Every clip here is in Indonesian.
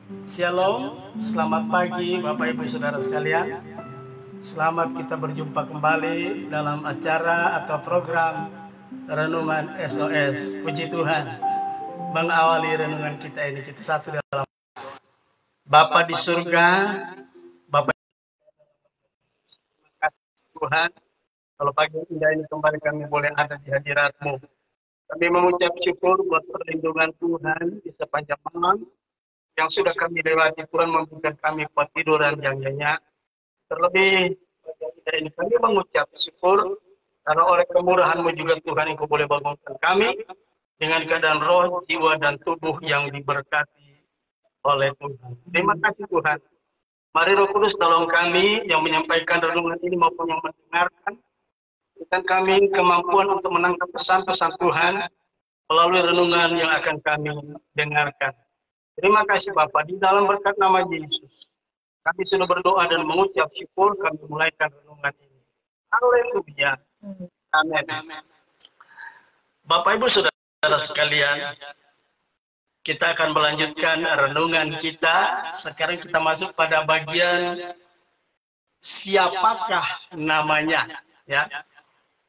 Shalom, selamat pagi Bapak Ibu Saudara sekalian. Selamat kita berjumpa kembali dalam acara atau program Renungan SOS. Puji Tuhan, mengawali renungan kita ini kita satu dalam Bapa di surga. Bapak Tuhan, kalau pagi indah ini kembali kami boleh ada di hadirat-Mu. Kami mengucap syukur buat perlindungan Tuhan di sepanjang malam yang sudah kami lewati. Tuhan memberikan kami tiduran yang nyenyak. Terlebih ini kami mengucap syukur karena oleh kemurahan-Mu juga Tuhan Engkau boleh bangunkan kami dengan keadaan roh, jiwa, dan tubuh yang diberkati oleh Tuhan. Terima kasih Tuhan. Mari Roh Kudus tolong kami yang menyampaikan renungan ini maupun yang mendengarkan. Berikan kami kemampuan untuk menangkap pesan-pesan Tuhan melalui renungan yang akan kami dengarkan. Terima kasih Bapak, di dalam berkat nama Yesus. Kami sudah berdoa dan mengucap syukur, kami mulaikan renungan ini. Haleluya. Amin. Bapak Ibu Saudara sekalian, kita akan melanjutkan renungan kita. Sekarang kita masuk pada bagian siapakah namanya. Ya.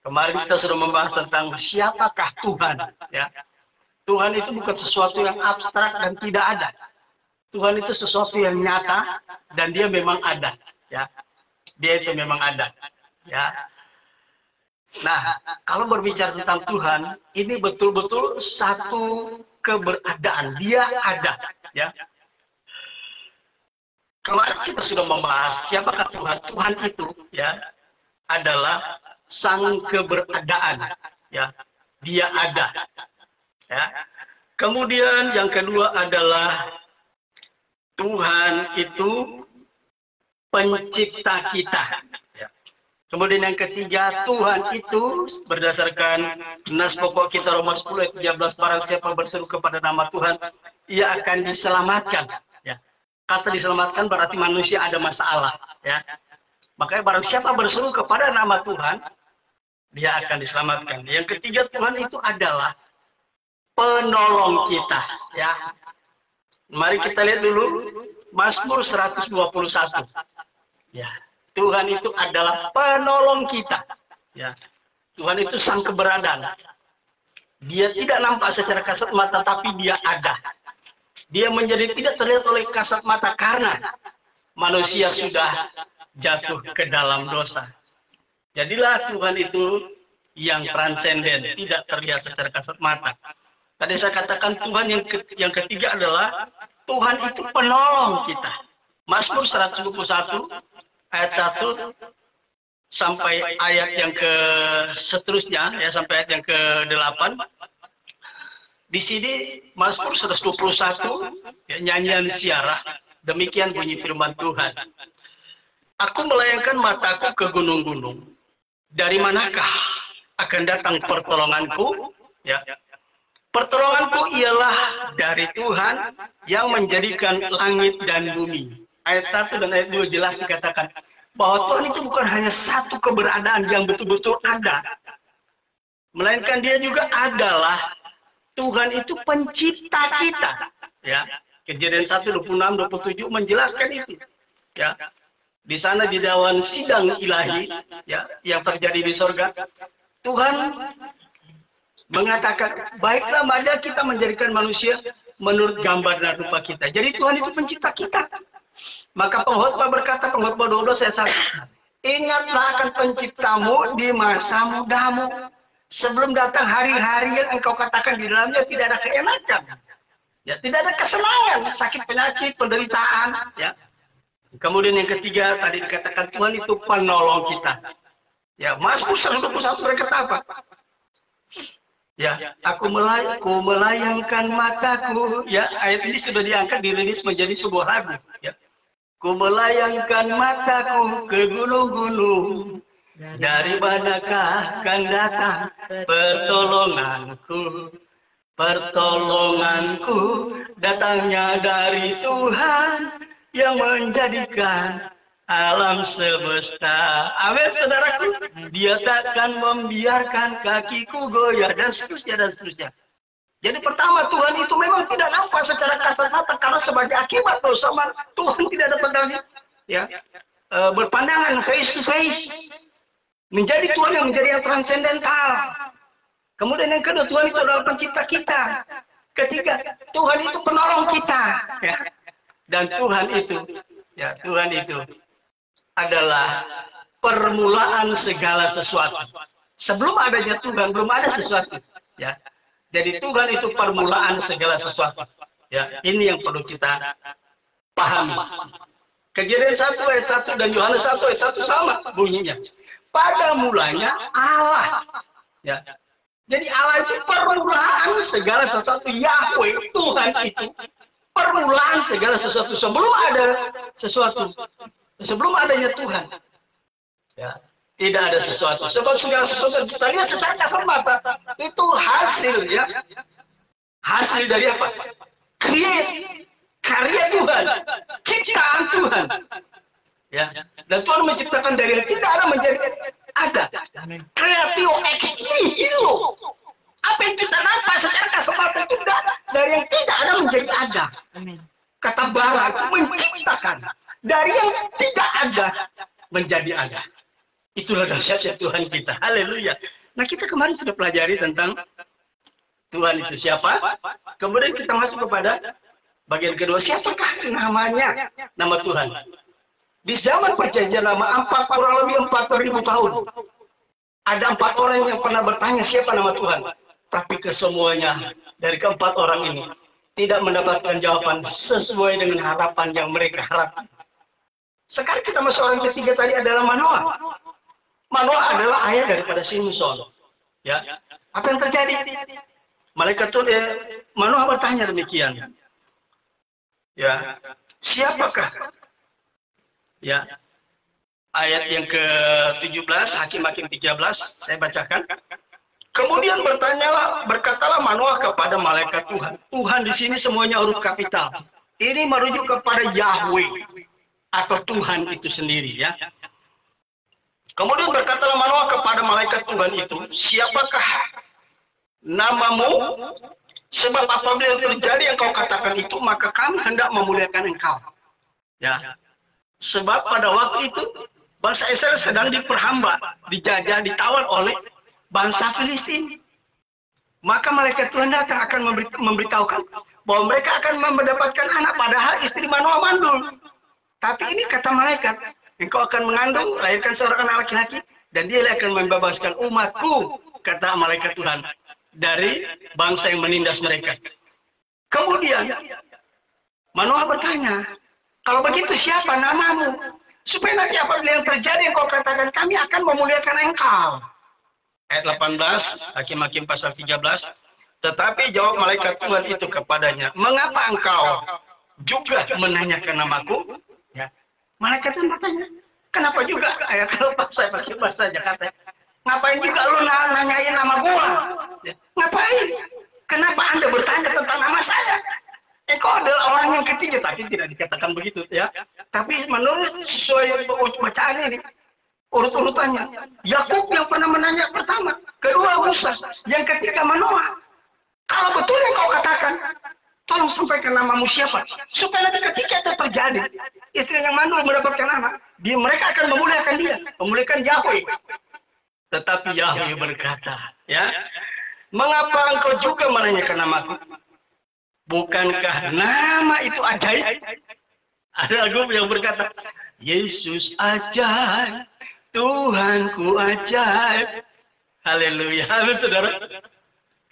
Kemarin kita sudah membahas tentang siapakah Tuhan. Ya. Tuhan itu bukan sesuatu yang abstrak dan tidak ada. Tuhan itu sesuatu yang nyata dan dia memang ada. Ya, dia itu memang ada. Ya. Nah, kalau berbicara tentang Tuhan, ini betul-betul satu keberadaan. Dia ada. Ya. Kemarin kita sudah membahas siapakah Tuhan. Tuhan itu ya adalah sang keberadaan. Ya, dia ada. Ya. Kemudian yang kedua adalah Tuhan itu pencipta kita. Ya. Kemudian yang ketiga, Tuhan itu berdasarkan nas pokok kita Roma 10 ayat 13, barang siapa berseru kepada nama Tuhan, ia akan diselamatkan. Ya. Kata diselamatkan berarti manusia ada masalah. Ya. Makanya barang siapa berseru kepada nama Tuhan, dia akan diselamatkan. Yang ketiga, Tuhan itu adalah penolong kita, ya. Mari kita lihat dulu Mazmur 121. Ya, Tuhan itu adalah penolong kita. Ya. Tuhan itu sang keberadaan. Dia tidak nampak secara kasat mata, tapi dia ada. Dia menjadi tidak terlihat oleh kasat mata karena manusia sudah jatuh ke dalam dosa. Jadilah Tuhan itu yang transenden, tidak terlihat secara kasat mata. Tadi saya katakan Tuhan yang ketiga adalah Tuhan itu penolong kita. Mazmur 121 ayat 1 sampai ayat yang ke seterusnya ya sampai ayat yang ke-8. Di sini Mazmur 121 ya, nyanyian siarah. Demikian bunyi firman Tuhan. Aku melayangkan mataku ke gunung-gunung. Dari manakah akan datang pertolonganku? Ya. Pertolonganku ialah dari Tuhan yang menjadikan langit dan bumi. Ayat 1 dan ayat 2 jelas dikatakan bahwa Tuhan itu bukan hanya satu keberadaan yang betul-betul ada. Melainkan dia juga adalah Tuhan itu pencipta kita. Ya. Kejadian 1, 26, 27 menjelaskan itu. Ya. Di sana di dawan sidang ilahi ya, yang terjadi di sorga, Tuhan mengatakan, baiklah mari kita menjadikan manusia menurut gambar dan rupa kita. Jadi Tuhan itu pencipta kita. Maka pengkhotbah berkata, pengkhotbah 12 ayat 1, ingatlah akan penciptamu di masa mudamu, sebelum datang hari-hari yang engkau katakan di dalamnya tidak ada keenakan. Ya, tidak ada kesenangan, sakit penyakit, penderitaan. Ya. Kemudian yang ketiga, tadi dikatakan Tuhan itu penolong kita. Ya, Mazmur 121 berkata apa? Ya, aku melayangkan mataku. Ya, ayat ini sudah diangkat, dirilis menjadi sebuah lagu. Ya, ku melayangkan mataku ke gunung-gunung. Dari manakah akan datang pertolonganku? Pertolonganku datangnya dari Tuhan yang menjadikan alam semesta. Amin, saudaraku. Dia takkan membiarkan kakiku goyah dan seterusnya dan seterusnya. Jadi pertama, Tuhan itu memang tidak nampak secara kasat mata karena karena sebagai akibat dosa Tuhan tidak dapat lagi berpandangan face to face. Menjadi Tuhan yang transendental. Kemudian yang kedua, Tuhan itu adalah pencipta kita. Ketiga, Tuhan itu penolong kita. Ya. Dan Tuhan itu adalah permulaan segala sesuatu. Sebelum adanya Tuhan, belum ada sesuatu. Ya. Jadi Tuhan itu permulaan segala sesuatu. Ya. Ini yang perlu kita pahami. Kejadian 1 ayat 1 dan Yohanes 1 ayat 1 sama bunyinya. Pada mulanya Allah. Ya. Jadi Allah itu permulaan segala sesuatu. Yahweh, Tuhan itu permulaan segala sesuatu. Sebelum ada sesuatu, sebelum adanya Tuhan, ya, tidak ada sesuatu. Sebab segala sesuatu kita lihat secara kasat mata itu hasil, ya, hasil dari apa? Karya Tuhan, ciptaan Tuhan. Ya, dan Tuhan menciptakan dari yang tidak ada menjadi ada. Kreatio ex nihilo. Apa yang kita dapat secara kasat mata itu dari yang tidak ada menjadi ada. Kata bara itu menciptakan dari yang tidak ada menjadi ada. Itulah dahsyatnya Tuhan kita. Haleluya. Nah, kita kemarin sudah pelajari tentang Tuhan itu siapa. Kemudian kita masuk kepada bagian kedua, siapakah namanya, nama Tuhan. Di zaman perjanjian lama, kurang lebih 4.000 tahun. Ada 4 orang yang pernah bertanya siapa nama Tuhan. Tapi kesemuanya dari keempat orang ini tidak mendapatkan jawaban sesuai dengan harapan yang mereka harapkan. Sekarang kita masuk orang ketiga tadi adalah Manoah. Manoah adalah ayah daripada Simson. Ya, apa yang terjadi? Malaikat Tuhan, Manoah bertanya demikian. Ya, siapakah? Ya, ayat yang ke-17, Hakim-Hakim 13, saya bacakan. Kemudian berkatalah Manoah kepada malaikat Tuhan. Tuhan di sini semuanya huruf kapital. Ini merujuk kepada Yahweh atau Tuhan itu sendiri, ya. Kemudian berkatalah Manoah kepada malaikat Tuhan itu, siapakah namamu? Sebab apabila terjadi yang kau katakan itu, maka kami hendak memuliakan engkau. Ya. Sebab pada waktu itu bangsa Israel sedang diperhamba, dijajah, ditawan oleh bangsa Filistin. Maka malaikat Tuhan datang akan memberitahukan bahwa mereka akan mendapatkan anak, padahal istri Manoah mandul. Tapi ini kata malaikat, engkau akan mengandung, lahirkan seorang anak laki-laki, dan dia akan membebaskan umatku, kata malaikat Tuhan, dari bangsa yang menindas mereka. Kemudian Manoah bertanya, kalau begitu siapa namamu? Supaya nanti apabila yang terjadi yang kau katakan, kami akan memuliakan engkau. Ayat 18, Hakim-Hakim pasal 13. Tetapi jawab malaikat Tuhan itu kepadanya, mengapa engkau juga menanyakan namaku? Ya. Malaikat Tuhan bertanya, kenapa juga? Ya, kalau saya pakai bahasa Jakarta, ngapain juga lu nanyain nama gua? Ya. Ngapain? Kenapa Anda bertanya tentang nama saya? Engkau adalah orang yang ketiga, tapi tidak dikatakan begitu, ya. Tapi menurut sesuai bacaan ini, urut-urutannya, Yakub yang pernah menanya pertama, kedua Musa, yang ketiga Manoah. Kalau betul yang kau katakan, tolong sampaikan namamu siapa, supaya nanti ketika itu terjadi, istri yang mandul mendapatkan anak, mereka akan memuliakan dia, memuliakan Yahweh. Tetapi Yahweh berkata, ya, mengapa engkau juga menanyakan namaku? Bukankah nama itu ajaib? Ada lagu yang berkata, Yesus ajaib, Tuhanku ajaib. Haleluya, haleluya saudara.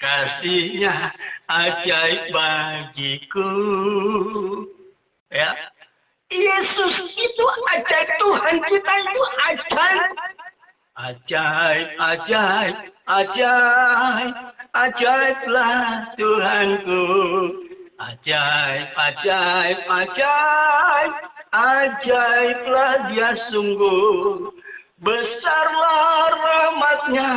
Kasihnya ajaib bagiku. Ya, Yesus itu ajaib, Tuhan kita itu ajaib. Ajaib, ajaib, ajaib, ajaiblah Tuhanku. Ajaib, ajaib, ajaib, ajaiblah dia sungguh. Besarlah rahmatnya,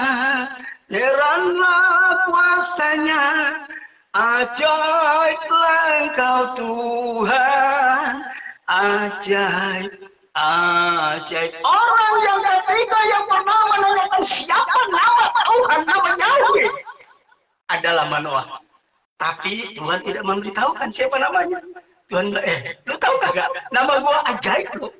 heranlah kuasanya. Ajaiblah engkau Tuhan. Ajaib, ajaib. Orang yang ketiga yang pernah menanyakan siapa nama Tuhan, nama Yahweh, adalah Manoah. Tapi Tuhan tidak memberitahukan siapa namanya. Tuhan bilang, lu tahu kagak? Nama gua ajaib loh.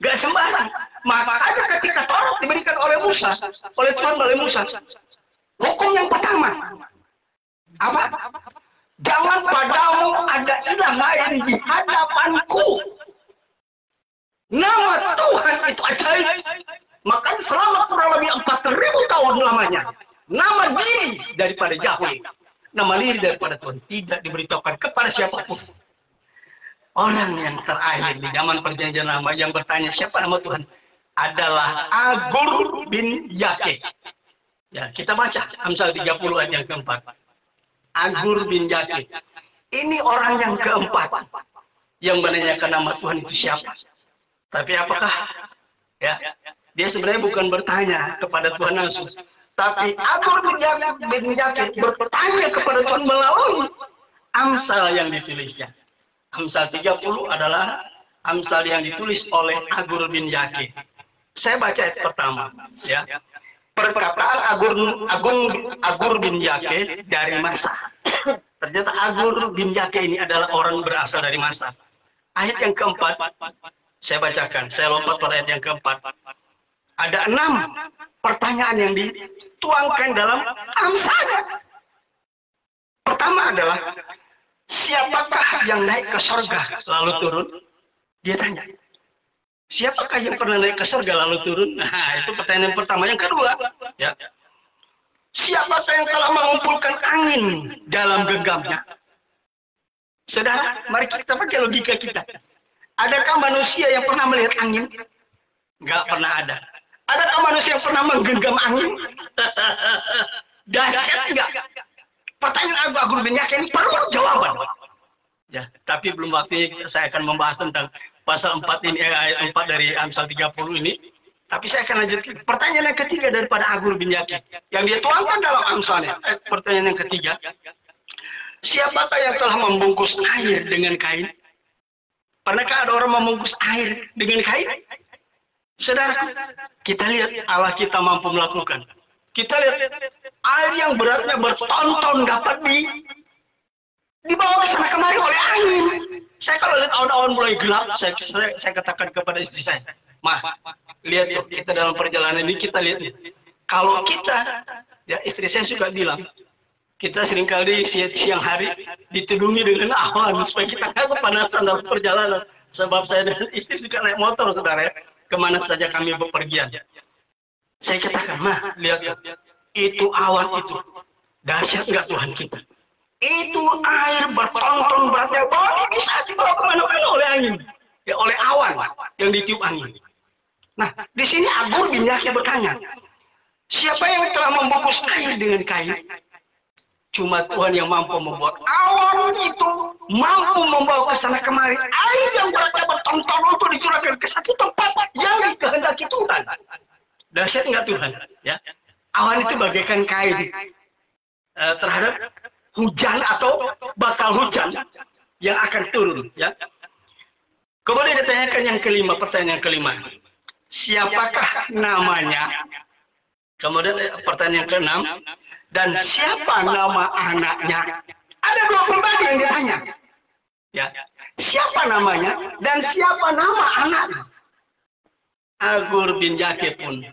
Gak sembarang. Makanya ketika Taurat diberikan oleh Musa, oleh Tuhan melalui Musa, hukum yang pertama, apa? Jangan padamu ada ilah lain di hadapanku. Nama Tuhan itu ajaib. Makanya selama kurang lebih 4.000 tahun lamanya, nama diri daripada Yahweh, nama diri daripada Tuhan tidak diberitahukan kepada siapapun. Orang yang terakhir di zaman perjanjian lama yang bertanya siapa nama Tuhan adalah Agur bin Yake. Ya, kita baca Amsal 30 ayat yang keempat. Agur bin Yake. Ini orang yang keempat yang menanyakan nama Tuhan itu siapa. Tapi apakah ya dia sebenarnya bukan bertanya kepada Tuhan langsung, tapi Agur bin Yake bertanya kepada Tuhan melalui Amsal yang ditulisnya. Amsal 30 adalah Amsal yang ditulis oleh Agur bin Yake. Saya baca ayat pertama, ya. Perkataan Agur bin Yake dari Masa. Ternyata Agur bin Yake ini adalah orang berasal dari Masa. Ayat yang keempat, saya bacakan. Saya lompat pada ayat yang keempat. Ada 6 pertanyaan yang dituangkan dalam Amsalnya. Pertama adalah, siapakah yang naik ke surga lalu turun? Dia tanya. Siapakah yang pernah naik ke surga lalu turun? Nah, itu pertanyaan pertama. Yang kedua, ya. Siapakah yang telah mengumpulkan angin dalam genggamnya? Saudara, mari kita pakai logika kita. Adakah manusia yang pernah melihat angin? Enggak pernah ada. Adakah manusia yang pernah menggenggam angin? Dahsyat enggak? Pertanyaan Agur bin Yake ini perlu jawaban. Ya, tapi belum waktunya saya akan membahas tentang pasal 4 ini, ayat 4 dari Amsal 30 ini. Tapi saya akan lanjutkan. Pertanyaan yang ketiga daripada Agur bin Yake yang dia tuangkan dalam Amsalnya. Pertanyaan yang ketiga. Siapakah yang telah membungkus air dengan kain? Pernahkah ada orang membungkus air dengan kain? Saudara, kita lihat Allah kita mampu melakukan. Kita lihat air yang beratnya berton-ton dapat dibawa ke sana kemari oleh angin. Saya kalau lihat awan-awan mulai gelap, saya katakan kepada istri saya, "Ma, lihat yuk, kita dalam perjalanan ini kita lihat nih. Kalau kita, ya istri saya suka bilang, kita seringkali siang hari ditudungi dengan awan supaya kita nggak kepanasan dalam perjalanan. Sebab saya dan istri suka naik motor, saudara, kemana saja kami bepergian. Saya katakan, "Ma, lihat yuk, itu awan itu. Dahsyat nggak Tuhan kita? Itu air bertonton beratnya, bisa dibawa kemana-mana oleh angin, ya oleh awan yang ditiup angin." Nah, di sini Agur bin Yake bertanya, siapa yang telah membungkus air dengan kain? Cuma Tuhan yang mampu membuat awan itu mampu membawa ke sana kemari air yang beratnya bertonton untuk dicurahkan ke satu tempat yang dikehendaki Tuhan. Dahsyat nggak Tuhan? Ya, awan itu bagaikan kain terhadap hujan atau bakal hujan yang akan turun. Ya. Kemudian ditanyakan yang kelima, pertanyaan yang kelima. Siapakah namanya? Kemudian pertanyaan yang keenam. Dan siapa nama anaknya? Ada 2 pribadi yang ditanya. Ya. Siapa namanya dan siapa nama anaknya? Agur bin Yake pun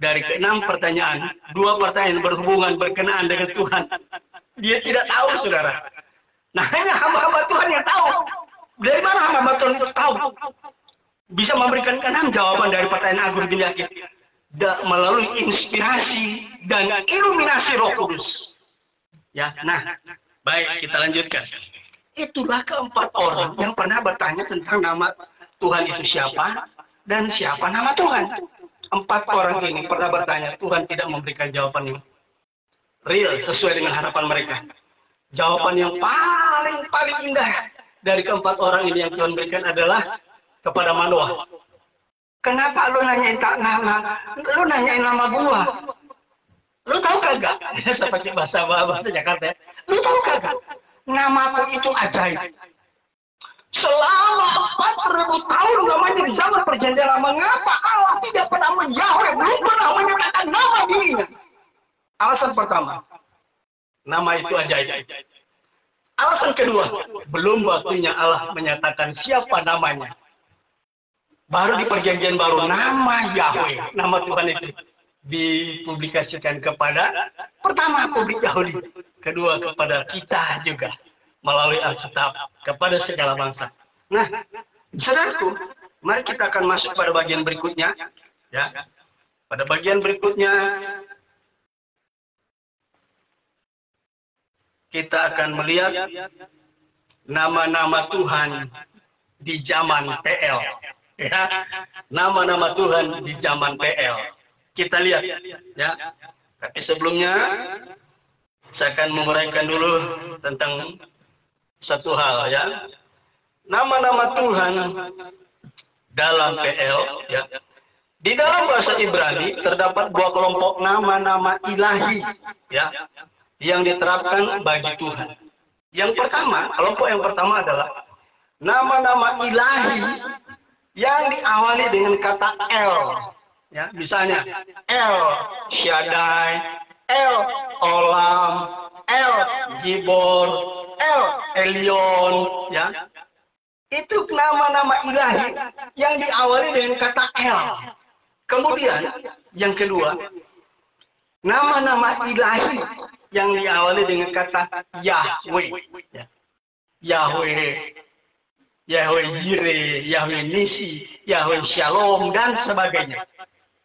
dari ke-6 pertanyaan, 2 pertanyaan berhubungan berkenaan dengan Tuhan. Dia tidak tahu, saudara. Nah, hanya hamba-hamba Tuhan yang tahu. Dari mana hamba Tuhan itu tahu? Bisa memberikan 6 jawaban dari pertanyaan Agur bin Yake. Melalui inspirasi dan iluminasi Roh Kudus. Ya, nah, baik, kita lanjutkan. Itulah keempat orang yang pernah bertanya tentang nama Tuhan itu siapa dan siapa nama Tuhan. 4 orang ini pernah bertanya, Tuhan tidak memberikan jawaban yang real sesuai dengan harapan mereka. Jawaban yang paling indah dari keempat orang ini yang Tuhan berikan adalah kepada Manoah. Kenapa lu nanyain nama? Lu nanyain nama gua. Lu tahu kagak? Seperti bahasa Jakarta. Lu tahu kagak? Namaku itu ajaib. Selama 4.000 tahun namanya di zaman perjanjian lama, mengapa Allah tidak pernah Yahweh belum pernah menyatakan nama dirinya? Alasan pertama, nama itu ajaib. Alasan kedua, belum waktunya Allah menyatakan siapa namanya. Baru di perjanjian baru nama Yahweh, nama Tuhan itu dipublikasikan kepada pertama publik Yahudi, kedua kepada kita juga melalui Alkitab kepada segala bangsa. Nah, saudaraku, mari kita akan masuk pada bagian berikutnya. Ya, pada bagian berikutnya kita akan melihat nama-nama Tuhan di zaman PL. Ya, nama-nama Tuhan di zaman PL. Kita lihat, ya. Tapi sebelumnya saya akan menguraikan dulu tentang satu hal, ya. Nama-nama Tuhan dalam PL, ya. Di dalam bahasa Ibrani terdapat dua kelompok nama-nama ilahi, ya, yang diterapkan bagi Tuhan. Yang pertama, kelompok yang pertama adalah nama-nama ilahi yang diawali dengan kata El. Ya, misalnya El Shaddai, El Olam, El Gibor, El Elyon, ya. Itu nama-nama ilahi yang diawali dengan kata El. Kemudian yang kedua, nama-nama ilahi yang diawali dengan kata Yahweh. Ya. Yahweh, Yahweh Jireh, Yahweh Nisi, Yahweh Shalom, dan sebagainya.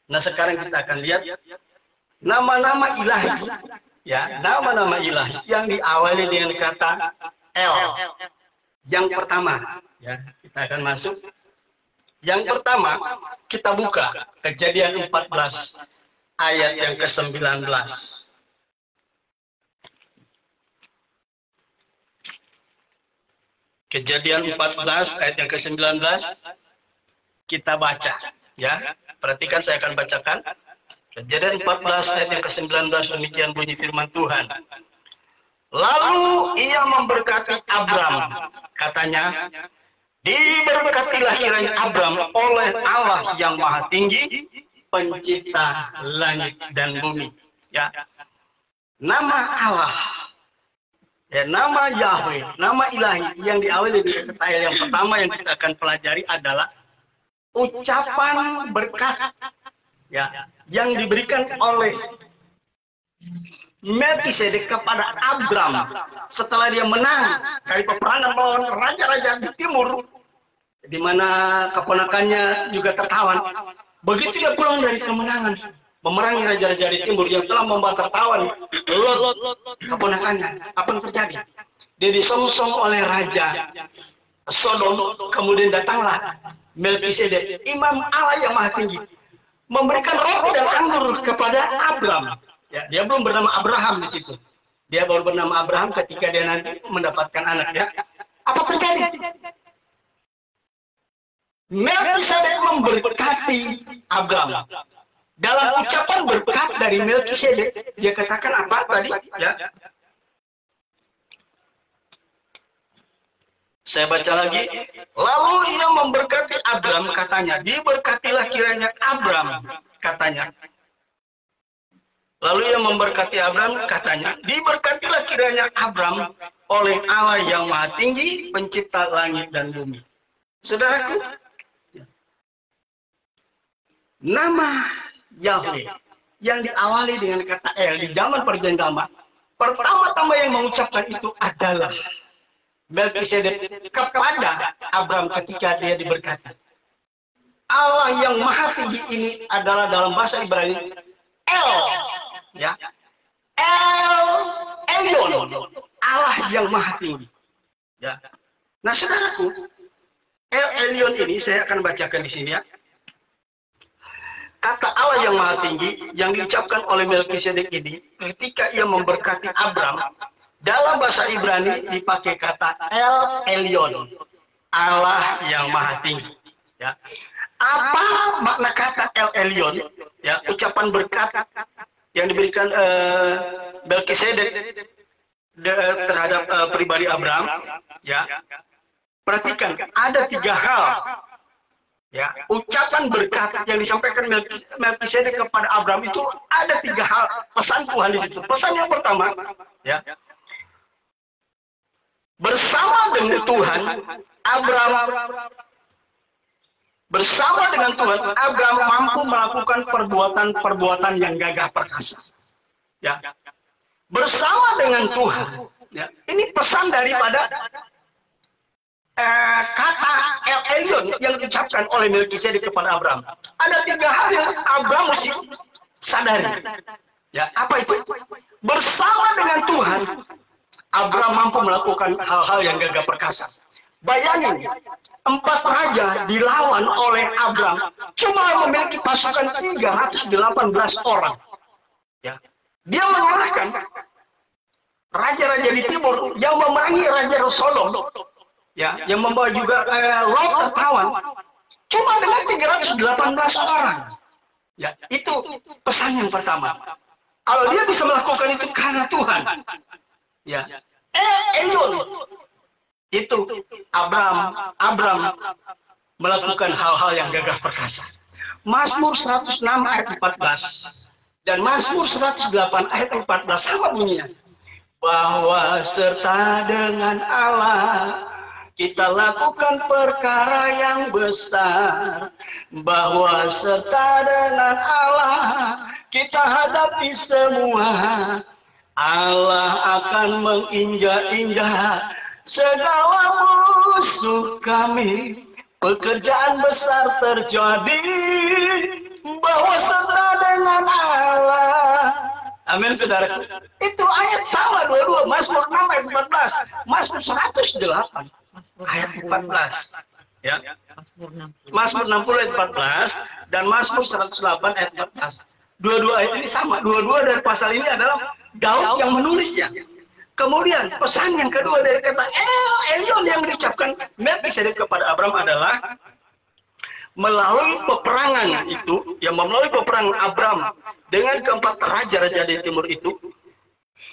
Nah, sekarang kita akan lihat nama-nama ilahi, ya, nama-nama ilahi yang diawali dengan kata El. Yang pertama, ya, kita akan masuk. Yang pertama, kita buka Kejadian 14 ayat yang ke-19. Kejadian 14 ayat yang ke-19 kita baca, ya. Perhatikan, saya akan bacakan. Kejadian 14 ayat yang ke-19, demikian bunyi firman Tuhan. Lalu ia memberkati Abram, katanya, diberkatilah kiranya Abram oleh Allah yang Maha Tinggi, pencipta langit dan bumi. Ya. Nama Allah, ya, nama Yahweh, nama ilahi yang diawali dengan kata El yang pertama yang kita akan pelajari adalah ucapan berkat, ya, yang diberikan oleh Melkisedek kepada Abram setelah dia menang dari peperangan melawan raja-raja di timur, di mana keponakannya juga tertawan. Begitu dia pulang dari kemenangan, memerangi raja-raja di timur yang telah membuat tertawan Lot, keponakannya, apa yang terjadi? Dia disongsong oleh raja Sodom, kemudian datanglah Melkisedek, imam Allah yang Maha Tinggi, memberikan roti dan anggur kepada Abram. Ya, dia belum bernama Abraham di situ. Dia baru bernama Abraham ketika dia nanti mendapatkan anak, ya. Apa terjadi? Melkisedek memberkati Abram. Dalam ucapan berkat dari Melkisedek, dia katakan apa tadi? Ya. Saya baca lagi. Lalu ia memberkati Abram, katanya, diberkatilah kiranya Abram, katanya. Lalu ia memberkati Abram, katanya, diberkatilah kiranya Abram oleh Allah yang Maha Tinggi, pencipta langit dan bumi. Saudaraku, nama Yahweh yang diawali dengan kata El di zaman perjanjian lama, pertama-tama yang mengucapkan itu adalah Melkisedek kepada Abram ketika dia diberkati. Allah yang Maha Tinggi ini adalah dalam bahasa Ibrani El, ya, El Elyon, Allah yang Maha Tinggi. Ya. Nah, saudaraku, El Elyon ini saya akan bacakan di sini, ya. Kata Allah yang Maha Tinggi yang diucapkan oleh Melkisedek ini ketika ia memberkati Abram, dalam bahasa Ibrani dipakai kata El Elyon, Allah yang Maha Tinggi. Ya. Apa makna kata El Elyon? Ya, ucapan berkat yang diberikan Melkisedek terhadap pribadi Abram. Ya. Perhatikan, ada 3 hal. Ya, ucapan berkat yang disampaikan Melkisedek kepada Abram itu ada 3 hal pesan Tuhan di situ. Pesan yang pertama, ya, Bersama dengan Tuhan, Abraham mampu melakukan perbuatan-perbuatan yang gagah perkasa. Ya. Bersama dengan Tuhan. Ya. Ini pesan daripada kata El Elyon yang diucapkan oleh Melkisedek kepada Abraham. Ada 3 hal yang Abraham mesti sadari. Ya, apa itu? Bersama dengan Tuhan, Abraham mampu melakukan hal-hal yang gagah perkasa. Bayangin, 4 raja dilawan oleh Abraham cuma memiliki pasukan 318 orang. Ya. Dia mengalahkan raja-raja di timur yang memerangi raja Sodom. Ya, yang membawa juga Lot tertawan cuma dengan 318 orang. Ya, itu pesan yang pertama. Kalau dia bisa melakukan itu karena Tuhan. Ya. Elyon itu Abraham melakukan hal-hal yang gagah perkasa. Mazmur 106 ayat 14 dan Mazmur 108 ayat 14 sama bunyinya. Bahwa serta dengan Allah kita lakukan perkara yang besar, bahwa serta dengan Allah kita hadapi semua. Allah akan menginjak-injak segala musuh kami. Pekerjaan besar terjadi, bahwa serta dengan Allah. Amin, saudara. Itu ayat sama dua-dua. Mazmur 6 ayat 14, Mazmur 108 ayat 14. Ya. Mazmur 60 ayat 14 dan Mazmur 108 ayat 14. Dua-dua ayat ini sama. Dua-dua dari pasal ini adalah Daud yang menulisnya. Kemudian pesan yang kedua dari kata Elyon yang diucapkan Melkisedek kepada Abraham adalah melalui peperangan itu, yang melalui peperangan Abraham dengan keempat raja-raja di timur itu,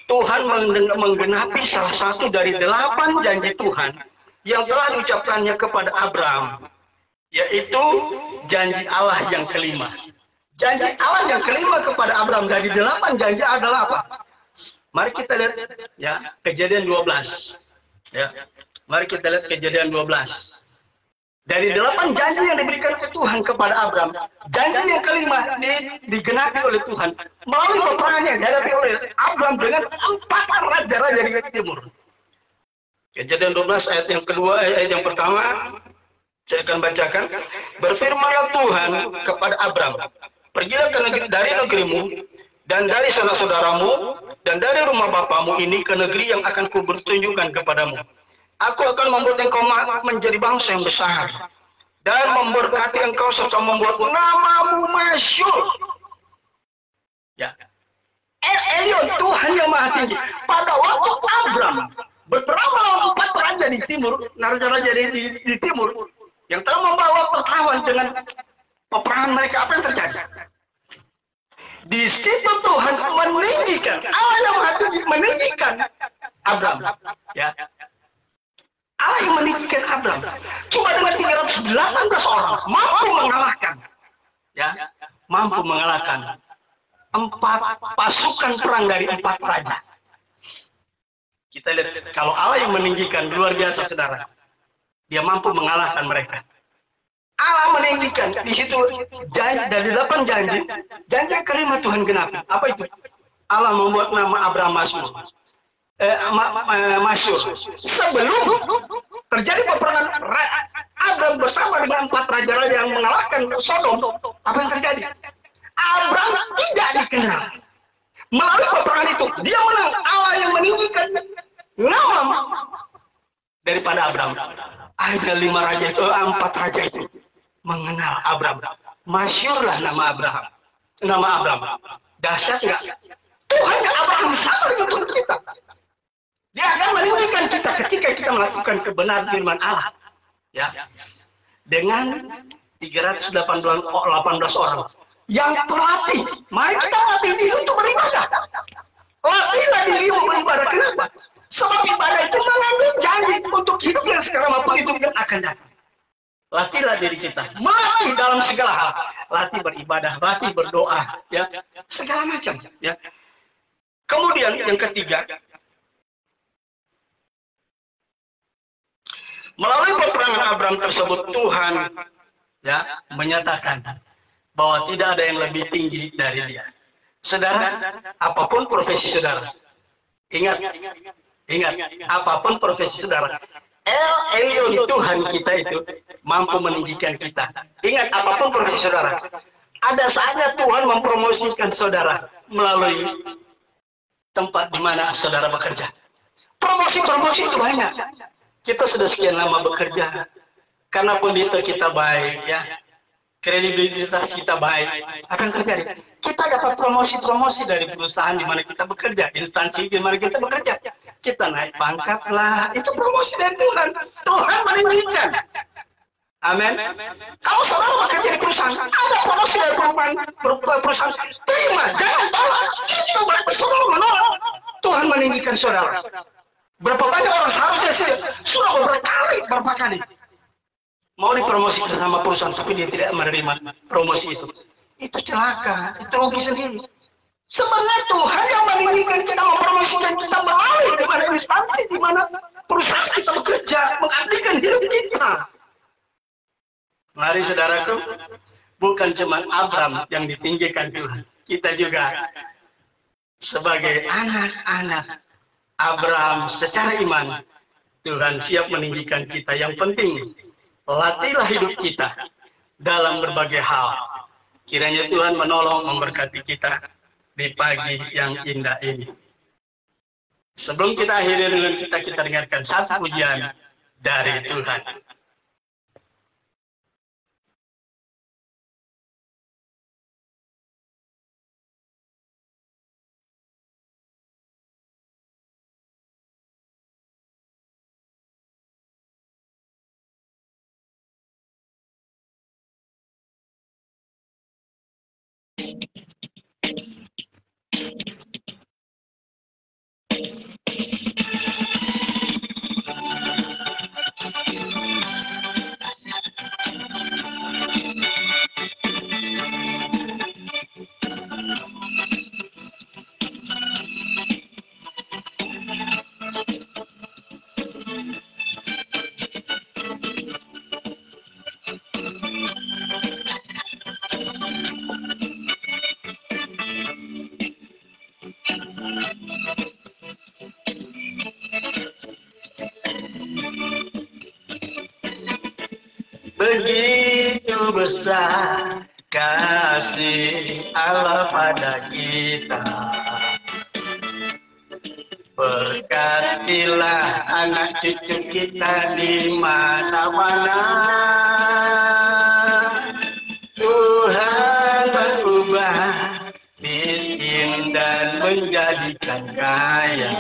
Tuhan menggenapi salah satu dari 8 janji Tuhan yang telah diucapkannya kepada Abraham, yaitu janji Allah yang kelima. Janji Allah yang kelima kepada Abraham dari 8 janji adalah apa? Mari kita lihat ya, Kejadian 12. Ya. Mari kita lihat Kejadian 12. Dari 8 janji yang diberikan ke Tuhan kepada Abraham, janji yang kelima digenapi oleh Tuhan melalui peperangan yang dihadapi oleh Abraham dengan 4 raja-raja di timur. Kejadian 12 ayat yang kedua, ayat yang pertama, saya akan bacakan. Berfirmanlah Tuhan kepada Abraham, pergilah ke negeri, dari negerimu dan dari saudara-saudaramu dan dari rumah bapamu ini ke negeri yang akan kubertunjukkan kepadamu. Aku akan membuat engkau menjadi bangsa yang besar dan memberkati engkau serta membuat namamu masyhur. Ya. Elyon, Tuhan yang Maha Tinggi. Pada waktu Abraham berperang melawan 4 raja di timur, raja-raja di timur yang telah membawa perlawan dengan peperangan mereka, apa yang terjadi? Di situ Tuhan meninggikan, Allah yang Maha Tinggi meninggikan Abraham. Ya. Allah yang meninggikan Abraham cuma dengan 318 orang mampu mengalahkan, ya, mampu mengalahkan 4 pasukan perang dari 4 raja. Kita lihat kalau Allah yang meninggikan, luar biasa saudara. Dia mampu mengalahkan mereka. Allah meninggikan di situ janji, dari 8 janji, janji yang kelima Tuhan genapi. Apa itu? Allah membuat nama Abraham masyhur. Sebelum terjadi peperangan Abraham bersama dengan 4 raja-raja yang mengalahkan Sodom, apa yang terjadi? Abraham tidak dikenal. Melalui peperangan itu, dia menang. Allah yang meninggikan nama daripada Abraham. Ada 5 raja itu, 4 raja itu mengenal Abraham. Masyhurlah nama Abraham. Nama Abraham. Dahsyat nggak? Tuhan yang Abraham sama dengan Tuhan kita. Dia akan meninggikan kita ketika kita melakukan kebenaran firman Allah. Ya. Dengan 318 orang yang terlatih. Mari kita latih diri untuk beribadah. Latihlah dirimu beribadah. Kenapa? Sebab ibadah itu mengandung janji untuk hidup yang sekarang maupun hidup yang akan datang. Latihlah diri kita. Melatih dalam segala hal. Latih beribadah, latih berdoa, ya, segala macam. Ya. Kemudian yang ketiga, Melalui peperangan Abraham tersebut Tuhan ya menyatakan bahwa tidak ada yang lebih tinggi dari dia. Saudara, apapun profesi saudara, ingat, apapun profesi saudara, El Elyon Tuhan kita itu mampu meninggikan kita. Ingat, apapun profesi saudara, ada saatnya Tuhan mempromosikan saudara melalui tempat di mana saudara bekerja. Promosi-promosi itu banyak. Kita sudah sekian lama bekerja, karena pundita kita baik, ya, kredibilitas kita baik, akan terjadi. Kita dapat promosi-promosi dari perusahaan di mana kita bekerja, instansi di mana kita bekerja. Kita naik pangkat lah, itu promosi dari Tuhan. Tuhan meninggikan. Amin. Kalau saudara bekerja di perusahaan, ada promosi dari perusahaan, terima, jangan tolak. Itu berarti saudara menolak. Tuhan meninggikan saudara. Berapa banyak orang seharusnya sudah berapa kali mau dipromosikan sama perusahaan, tapi dia tidak menerima promosi itu. Itu celaka, itu rugi sendiri. Sebenarnya Tuhan yang meninggikan kita, mempromosikan kita melalui di mana instansi, di mana perusahaan kita bekerja, mengabdikan hidup kita. Mari saudaraku, bukan cuma Abraham yang ditinggikan Tuhan, kita juga sebagai anak-anak Abraham secara iman, Tuhan siap meninggikan kita. Yang penting, latihlah hidup kita dalam berbagai hal. Kiranya Tuhan menolong, memberkati kita di pagi yang indah ini. Sebelum kita akhiri dengan kita dengarkan satu pujian dari Tuhan. Begitu besar kasih Allah pada kita. Berkatilah anak cucu kita di mana-mana. Tuhan berubah miskin dan menjadikan kaya.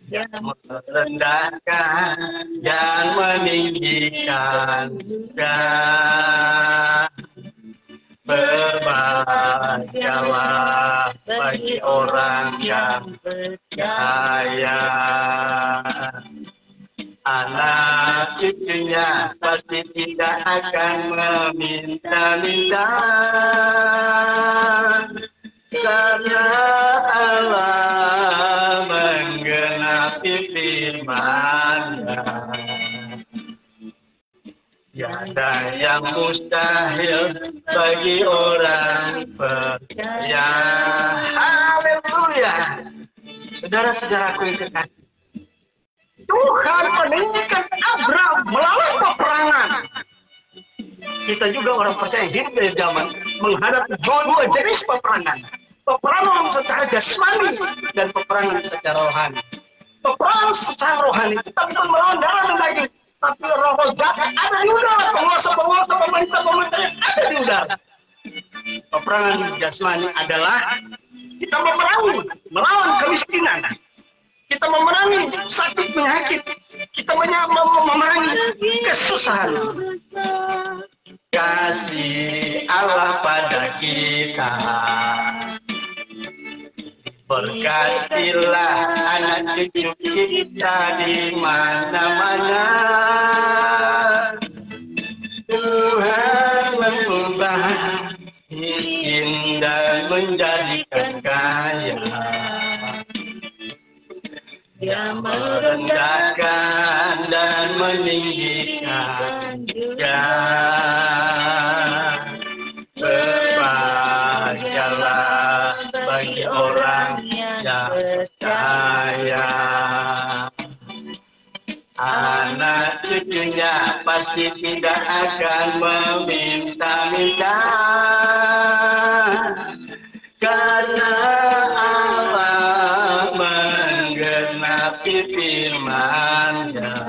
Yang merendahkan dan meninggikan juga. Berbahagialah bagi orang yang percaya. Anak cucunya pasti tidak akan meminta-minta, karena Allah menggenapi firman-Nya. Tiada yang mustahil bagi orang percaya. Haleluya. Saudara-saudaraku yang kekasih, Tuhan meninggikan Abraham melalui peperangan. Kita juga orang percaya hidup dari zaman menghadapi dua jenis peperangan. Peperangan secara jasmani dan peperangan secara rohani. Peperangan secara rohani kita bukan melawan darah dan daging, tapi roh jahat ada di udara, penguasa-penguasa, pemerintah-pemerintah yang ada di udara. Peperangan jasmani adalah kita memerangi, melawan kemiskinan. Kita memerangi sakit penyakit. Kita memerangi kesusahan. Kasih Allah pada kita. Berkatilah anak cucu kita di mana-mana. Tuhan mengubah miskin dan menjadikan kaya. Yang merendahkan dan meninggikan juga. Berbahagialah bagi orang yang percaya. Anak cucunya pasti tidak akan meminta-minta, karena Allah menggenapi firman-Nya.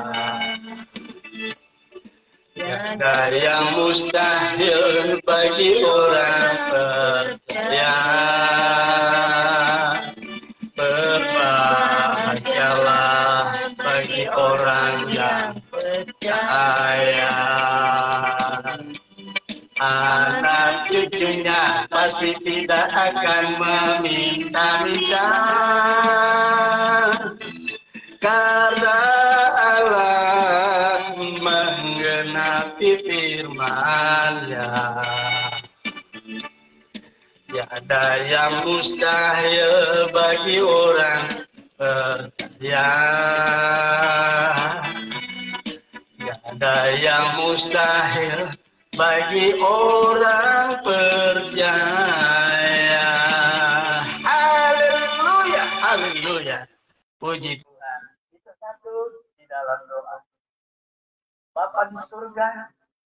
Tiada yang mustahil bagi orang percaya. Berbahagialah bagi orang yang percaya. Anak cucunya pasti tidak akan meminta-minta, karena Allah menggenapi firman-Nya. Tiada yang mustahil bagi orang percaya. Tiada yang mustahil bagi orang percaya. Haleluya, haleluya. Puji Tuhan. Itu satu di dalam doa. Bapa di surga,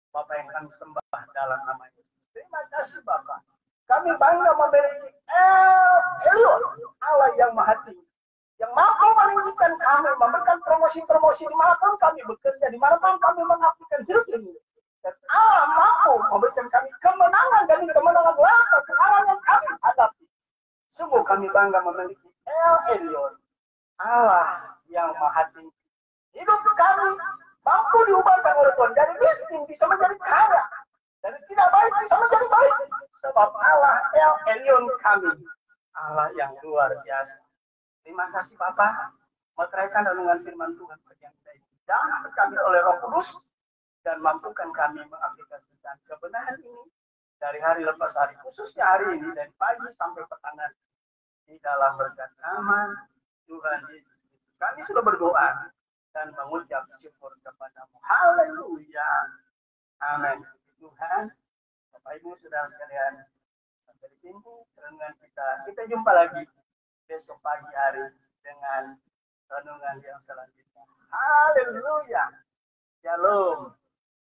Bapa yang kami sembah dalam nama Yesus. Terima kasih Bapa. Kami bangga memiliki Elyon, Allah yang Maha Tinggi, yang mampu meninggikan kami, memberikan promosi-promosi dimanapun kami bekerja, dimanapun kami mengabdikan hidup ini. Dan Allah mampu memberikan kami kemenangan demi kemenangan belaka, kemenangan yang kami hadapi. Sungguh kami bangga memiliki Elyon, Allah yang Maha Tinggi. Hidup kami mampu diubahkan oleh Tuhan, dari miskin bisa menjadi kaya, dari tidak baik bisa menjadi baik, sebab Allah Elyon kami, Allah yang luar biasa. Terima kasih Bapak, meteraikan renungan firman Tuhan yang kita hidupkan kami oleh Roh Kudus, dan mampukan kami mengaplikasikan kebenaran ini dari hari lepas hari, khususnya hari ini, dari pagi sampai petang di dalam berkat nama Tuhan Yesus. Kami sudah berdoa dan mengucap syukur kepada-Mu. Haleluya. Amin. Tuhan, Bapak Ibu Saudara sekalian, sampai di sini renungan kita. Kita jumpa lagi besok pagi hari dengan renungan yang selanjutnya. Haleluya. Shalom.